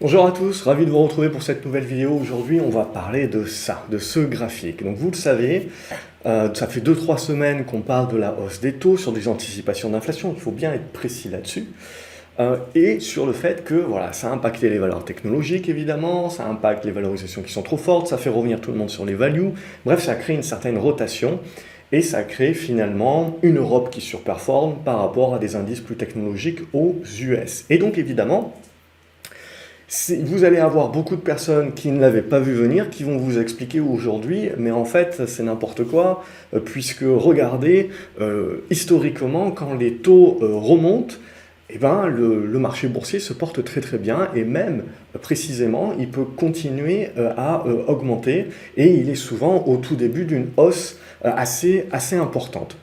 Bonjour à tous, ravi de vous retrouver pour cette nouvelle vidéo. Aujourd'hui, on va parler de ça, de ce graphique. Donc vous le savez, ça fait 2-3 semaines qu'on parle de la hausse des taux, sur des anticipations d'inflation, il faut bien être précis là-dessus. Et sur le fait que voilà, ça a impacté les valeurs technologiques évidemment, ça impacte les valorisations qui sont trop fortes, ça fait revenir tout le monde sur les values, bref ça crée une certaine rotation et ça crée finalement une Europe qui surperforme par rapport à des indices plus technologiques aux US. Et donc évidemment, vous allez avoir beaucoup de personnes qui ne l'avaient pas vu venir, qui vont vous expliquer aujourd'hui, mais en fait c'est n'importe quoi, puisque regardez, historiquement quand les taux remontent, eh ben, le marché boursier se porte très très bien et même précisément il peut continuer à augmenter et il est souvent au tout début d'une hausse assez importante.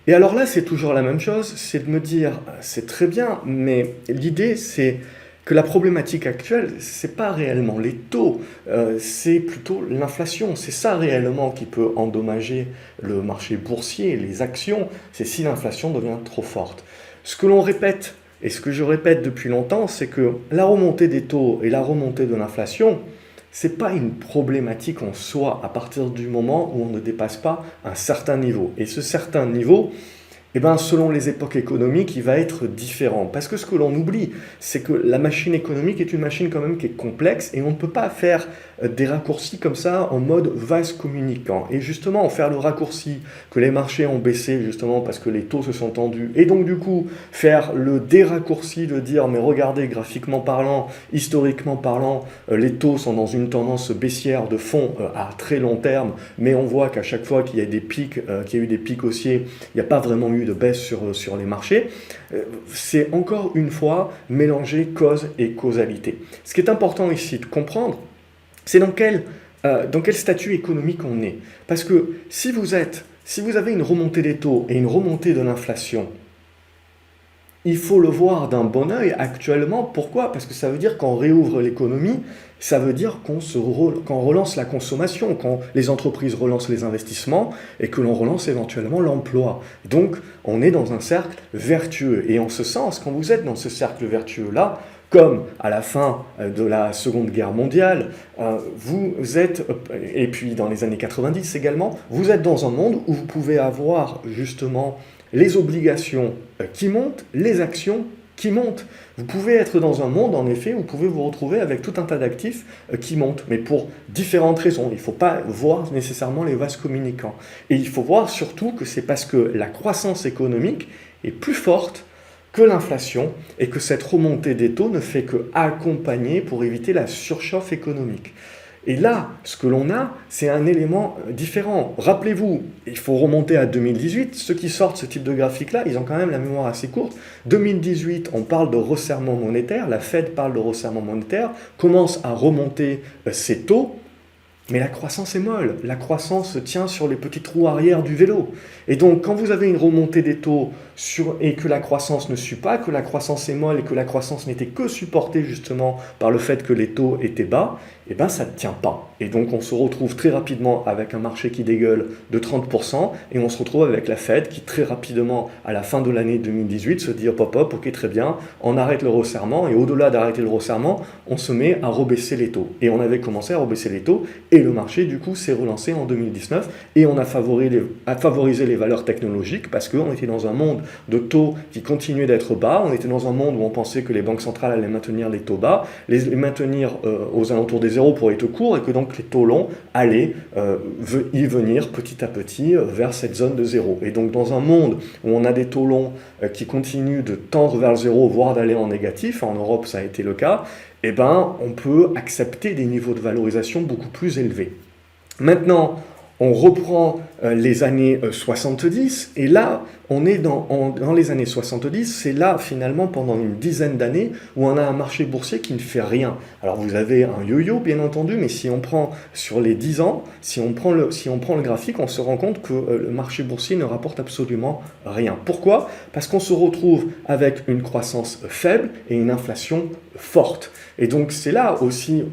Et alors là c'est toujours la même chose, c'est de me dire c'est très bien, mais l'idée c'est que la problématique actuelle, c'est pas réellement les taux, c'est plutôt l'inflation. C'est ça réellement qui peut endommager le marché boursier, les actions, c'est si l'inflation devient trop forte. Ce que l'on répète, et ce que je répète depuis longtemps, c'est que la remontée des taux et la remontée de l'inflation, c'est pas une problématique en soi à partir du moment où on ne dépasse pas un certain niveau. Et ce certain niveau, eh bien, selon les époques économiques, il va être différent. Parce que ce que l'on oublie, c'est que la machine économique est une machine quand même qui est complexe et on ne peut pas faire des raccourcis comme ça en mode vase communicant. Et justement, faire le raccourci que les marchés ont baissé justement parce que les taux se sont tendus et donc du coup faire le déraccourci de dire mais regardez graphiquement parlant, historiquement parlant, les taux sont dans une tendance baissière de fond à très long terme, mais on voit qu'à chaque fois qu'il y a des pics, qu'il y a eu des pics haussiers, il n'y a pas vraiment eu de baisse sur les marchés, c'est encore une fois mélanger cause et causalité. Ce qui est important ici de comprendre, c'est dans quel statut économique on est. Parce que si vous avez une remontée des taux et une remontée de l'inflation, il faut le voir d'un bon œil actuellement. Pourquoi? Parce que ça veut dire qu'on réouvre l'économie, ça veut dire qu'on relance la consommation, quand les entreprises relancent les investissements et que l'on relance éventuellement l'emploi. Donc, on est dans un cercle vertueux. Et en ce sens, quand vous êtes dans ce cercle vertueux-là, comme à la fin de la Seconde Guerre mondiale, vous êtes, et puis dans les années 90 également, vous êtes dans un monde où vous pouvez avoir justement les obligations qui montent, les actions qui montent. Vous pouvez être dans un monde, en effet, où vous pouvez vous retrouver avec tout un tas d'actifs qui montent, mais pour différentes raisons. Il ne faut pas voir nécessairement les vases communicants. Et il faut voir surtout que c'est parce que la croissance économique est plus forte que l'inflation et que cette remontée des taux ne fait qu'accompagner pour éviter la surchauffe économique. Et là, ce que l'on a, c'est un élément différent. Rappelez-vous, il faut remonter à 2018. Ceux qui sortent ce type de graphique-là, ils ont quand même la mémoire assez courte. 2018, on parle de resserrement monétaire, la Fed parle de resserrement monétaire, commence à remonter ses taux, mais la croissance est molle. La croissance tient sur les petites roues arrière du vélo. Et donc, quand vous avez une remontée des taux et que la croissance ne suit pas, que la croissance est molle et que la croissance n'était que supportée justement par le fait que les taux étaient bas, eh bien ça ne tient pas. Et donc on se retrouve très rapidement avec un marché qui dégueule de 30% et on se retrouve avec la Fed qui très rapidement, à la fin de l'année 2018, se dit hop hop hop, ok très bien, on arrête le resserrement et au-delà d'arrêter le resserrement, on se met à rebaisser les taux. Et on avait commencé à rebaisser les taux et le marché du coup s'est relancé en 2019 et on a favorisé les valeurs technologiques parce qu'on était dans un monde de taux qui continuait d'être bas, on était dans un monde où on pensait que les banques centrales allaient maintenir les taux bas, les maintenir aux alentours des zéros pour les taux courts et que donc les taux longs allaient y venir petit à petit vers cette zone de zéro. Et donc dans un monde où on a des taux longs qui continuent de tendre vers le zéro, voire d'aller en négatif, en Europe ça a été le cas, eh ben, on peut accepter des niveaux de valorisation beaucoup plus élevés. Maintenant, on reprend les années 70, et là, on est dans les années 70, c'est là, finalement, pendant une dizaine d'années, où on a un marché boursier qui ne fait rien. Alors, vous avez un yo-yo, bien entendu, mais si on prend sur les 10 ans, si on prend le graphique, on se rend compte que le marché boursier ne rapporte absolument rien. Pourquoi? Parce qu'on se retrouve avec une croissance faible et une inflation forte. Et donc, c'est là aussi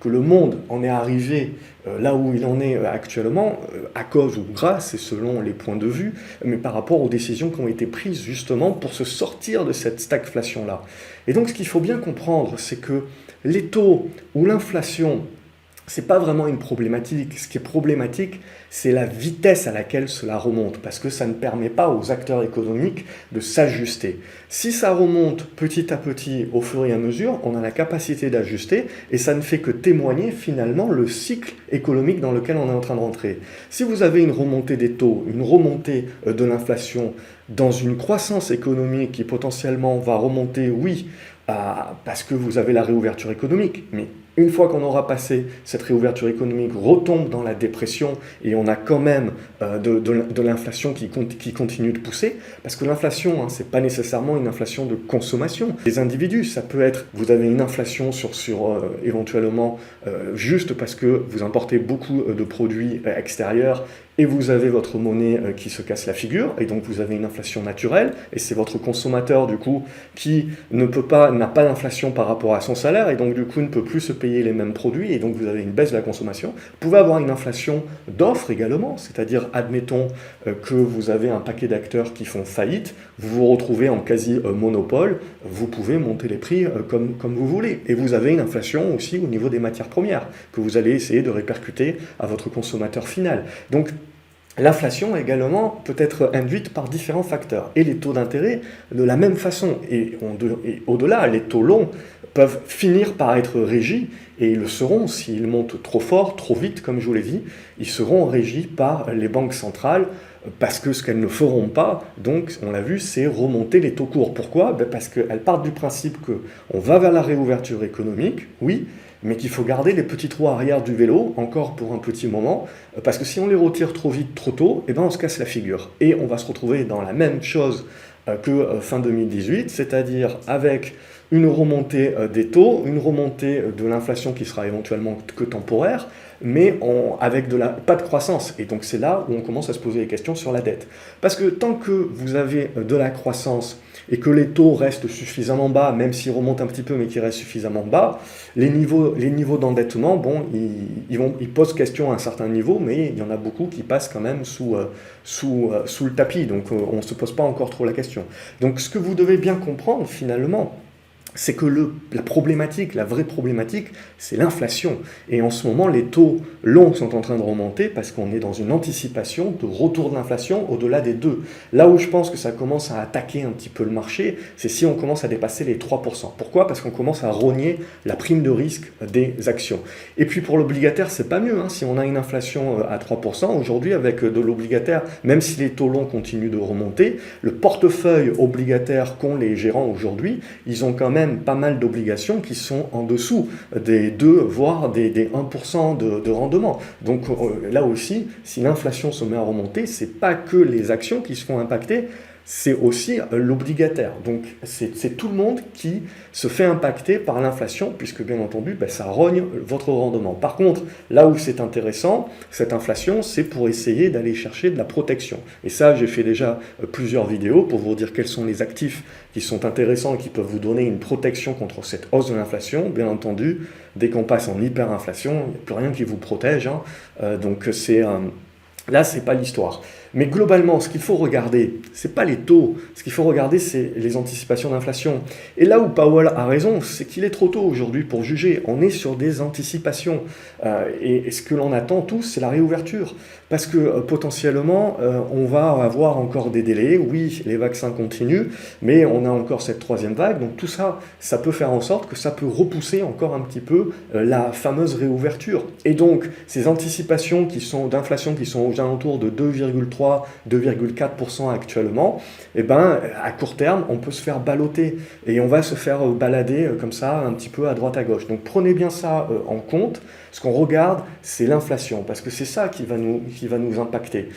que le monde en est arrivé là où il en est actuellement, à cause ou grâce, et selon les points de vue, mais par rapport aux décisions qui ont été prises justement pour se sortir de cette stagflation-là. Et donc ce qu'il faut bien comprendre, c'est que les taux ou l'inflation, c'est pas vraiment une problématique. Ce qui est problématique, c'est la vitesse à laquelle cela remonte, parce que ça ne permet pas aux acteurs économiques de s'ajuster. Si ça remonte petit à petit au fur et à mesure, on a la capacité d'ajuster, et ça ne fait que témoigner finalement le cycle économique dans lequel on est en train de rentrer. Si vous avez une remontée des taux, une remontée de l'inflation, dans une croissance économique qui potentiellement va remonter, oui, parce que vous avez la réouverture économique, mais une fois qu'on aura passé cette réouverture économique, retombe dans la dépression et on a quand même de l'inflation qui continue de pousser, parce que l'inflation, hein, ce n'est pas nécessairement une inflation de consommation. Les individus, ça peut être, vous avez une inflation sur éventuellement juste parce que vous importez beaucoup de produits extérieurs et vous avez votre monnaie qui se casse la figure, et donc vous avez une inflation naturelle, et c'est votre consommateur du coup qui n'a pas d'inflation par rapport à son salaire, et donc du coup ne peut plus se payer les mêmes produits, et donc vous avez une baisse de la consommation. Vous pouvez avoir une inflation d'offres également, c'est-à-dire admettons que vous avez un paquet d'acteurs qui font faillite, vous vous retrouvez en quasi-monopole, vous pouvez monter les prix comme vous voulez, et vous avez une inflation aussi au niveau des matières premières, que vous allez essayer de répercuter à votre consommateur final. Donc l'inflation également peut être induite par différents facteurs, et les taux d'intérêt de la même façon, et au-delà, les taux longs peuvent finir par être régis, et ils le seront s'ils montent trop fort, trop vite, comme je vous l'ai dit, ils seront régis par les banques centrales, parce que ce qu'elles ne feront pas, donc on l'a vu, c'est remonter les taux courts. Pourquoi ? Parce qu'elles partent du principe qu'on va vers la réouverture économique, oui, mais qu'il faut garder les petits trous arrière du vélo, encore pour un petit moment, parce que si on les retire trop vite, trop tôt, eh ben on se casse la figure. Et on va se retrouver dans la même chose que fin 2018, c'est-à-dire avec une remontée des taux, une remontée de l'inflation qui sera éventuellement que temporaire, mais avec pas de croissance. Et donc c'est là où on commence à se poser des questions sur la dette. Parce que tant que vous avez de la croissance et que les taux restent suffisamment bas, même s'ils remontent un petit peu, mais qu'ils restent suffisamment bas, les niveaux d'endettement, bon, ils posent question à un certain niveau, mais il y en a beaucoup qui passent quand même sous le tapis, donc on ne se pose pas encore trop la question. Donc ce que vous devez bien comprendre finalement, c'est que la problématique, la vraie problématique, c'est l'inflation. Et en ce moment, les taux longs sont en train de remonter parce qu'on est dans une anticipation de retour de l'inflation au-delà des 2. Là où je pense que ça commence à attaquer un petit peu le marché, c'est si on commence à dépasser les 3%. Pourquoi ? Parce qu'on commence à rogner la prime de risque des actions. Et puis pour l'obligataire, c'est pas mieux. Hein. Si on a une inflation à 3%, aujourd'hui avec de l'obligataire, même si les taux longs continuent de remonter, le portefeuille obligataire qu'ont les gérants aujourd'hui, ils ont quand même pas mal d'obligations qui sont en dessous des 2, voire des 1% de rendement. Donc là aussi, si l'inflation se met à remonter, c'est pas que les actions qui se font impacter, c'est aussi l'obligataire. Donc c'est tout le monde qui se fait impacter par l'inflation, puisque bien entendu, ça rogne votre rendement. Par contre, là où c'est intéressant, cette inflation, c'est pour essayer d'aller chercher de la protection. Et ça, j'ai fait déjà plusieurs vidéos pour vous dire quels sont les actifs qui sont intéressants et qui peuvent vous donner une protection contre cette hausse de l'inflation. Bien entendu, dès qu'on passe en hyperinflation, il n'y a plus rien qui vous protège. Hein. Donc là, c'est pas l'histoire. Mais globalement, ce qu'il faut regarder, c'est pas les taux. Ce qu'il faut regarder, c'est les anticipations d'inflation. Et là où Powell a raison, c'est qu'il est trop tôt aujourd'hui pour juger. On est sur des anticipations. Et ce que l'on attend tous, c'est la réouverture. Parce que potentiellement, on va avoir encore des délais. Oui, les vaccins continuent, mais on a encore cette troisième vague. Donc tout ça, ça peut faire en sorte que ça peut repousser encore un petit peu la fameuse réouverture. Et donc, ces anticipations d'inflation qui sont aux alentours de 2,4% actuellement, eh ben, à court terme, on peut se faire balloter et on va se faire balader comme ça un petit peu à droite à gauche. Donc prenez bien ça en compte. Ce qu'on regarde, c'est l'inflation, parce que c'est ça qui va nous impacter.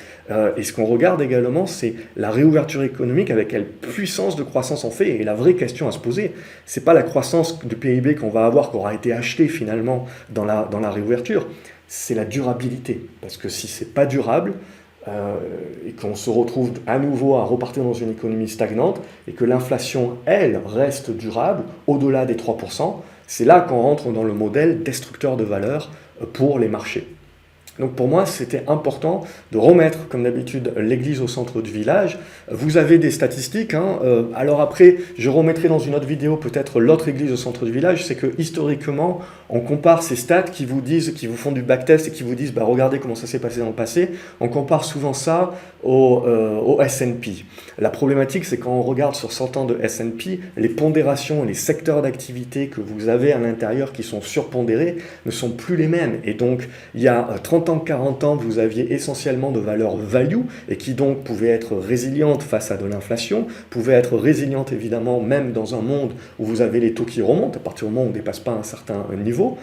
Et ce qu'on regarde également, c'est la réouverture économique, avec quelle puissance de croissance on fait. Et la vraie question à se poser, c'est pas la croissance du PIB qu'on va avoir, qui aura été achetée finalement dans la réouverture, c'est la durabilité. Parce que si c'est pas durable, et qu'on se retrouve à nouveau à repartir dans une économie stagnante, et que l'inflation, elle, reste durable, au-delà des 3%, C'est là qu'on rentre dans le modèle destructeur de valeur pour les marchés. Donc pour moi, c'était important de remettre, comme d'habitude, l'église au centre du village. Vous avez des statistiques, hein, alors après, je remettrai dans une autre vidéo peut-être l'autre église au centre du village, c'est que historiquement, on compare ces stats qui vous disent, qui vous font du backtest et qui vous disent, bah, regardez comment ça s'est passé dans le passé, on compare souvent ça au S&P. La problématique, c'est quand on regarde sur 100 ans de S&P, les pondérations, les secteurs d'activité que vous avez à l'intérieur qui sont surpondérés ne sont plus les mêmes. Et donc, il y a 30 ans, 40 ans, vous aviez essentiellement de valeurs value et qui donc pouvaient être résilientes face à de l'inflation, pouvaient être résilientes évidemment même dans un monde où vous avez les taux qui remontent à partir du moment où on ne dépasse pas un certain niveau.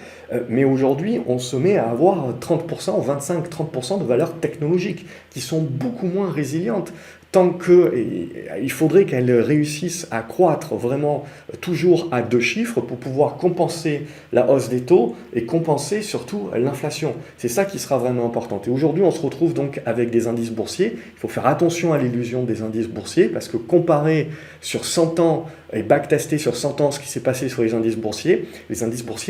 Mais aujourd'hui, on se met à avoir 30%, 25-30% de valeurs technologiques qui sont beaucoup moins résilientes. Tant qu'il faudrait qu'elles réussissent à croître vraiment toujours à 2 chiffres pour pouvoir compenser la hausse des taux et compenser surtout l'inflation. C'est ça qui sera vraiment important. Et aujourd'hui, on se retrouve donc avec des indices boursiers. Il faut faire attention à l'illusion des indices boursiers parce que comparer sur 100 ans et backtester sur 100 ans ce qui s'est passé sur les indices boursiers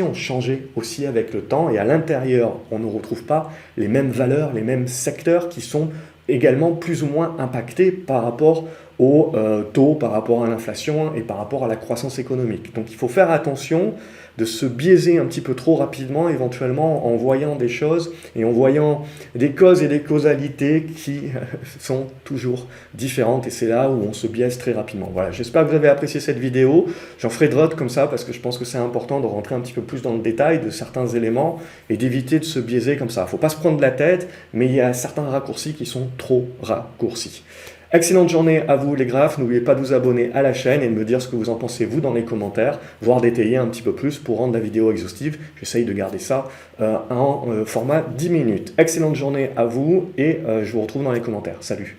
ont changé aussi avec le temps et à l'intérieur, on ne retrouve pas les mêmes valeurs, les mêmes secteurs qui sont également plus ou moins impacté par rapport au taux, par rapport à l'inflation et par rapport à la croissance économique. Donc il faut faire attention de se biaiser un petit peu trop rapidement, éventuellement en voyant des choses et en voyant des causes et des causalités qui sont toujours différentes et c'est là où on se biaise très rapidement. Voilà, j'espère que vous avez apprécié cette vidéo. J'en ferai d'autres comme ça parce que je pense que c'est important de rentrer un petit peu plus dans le détail de certains éléments et d'éviter de se biaiser comme ça. Il ne faut pas se prendre la tête, mais il y a certains raccourcis qui sont trop raccourcis. Excellente journée à vous les graphes, n'oubliez pas de vous abonner à la chaîne et de me dire ce que vous en pensez vous dans les commentaires, voire d'étayer un petit peu plus pour rendre la vidéo exhaustive. J'essaye de garder ça en format 10 minutes. Excellente journée à vous et je vous retrouve dans les commentaires. Salut!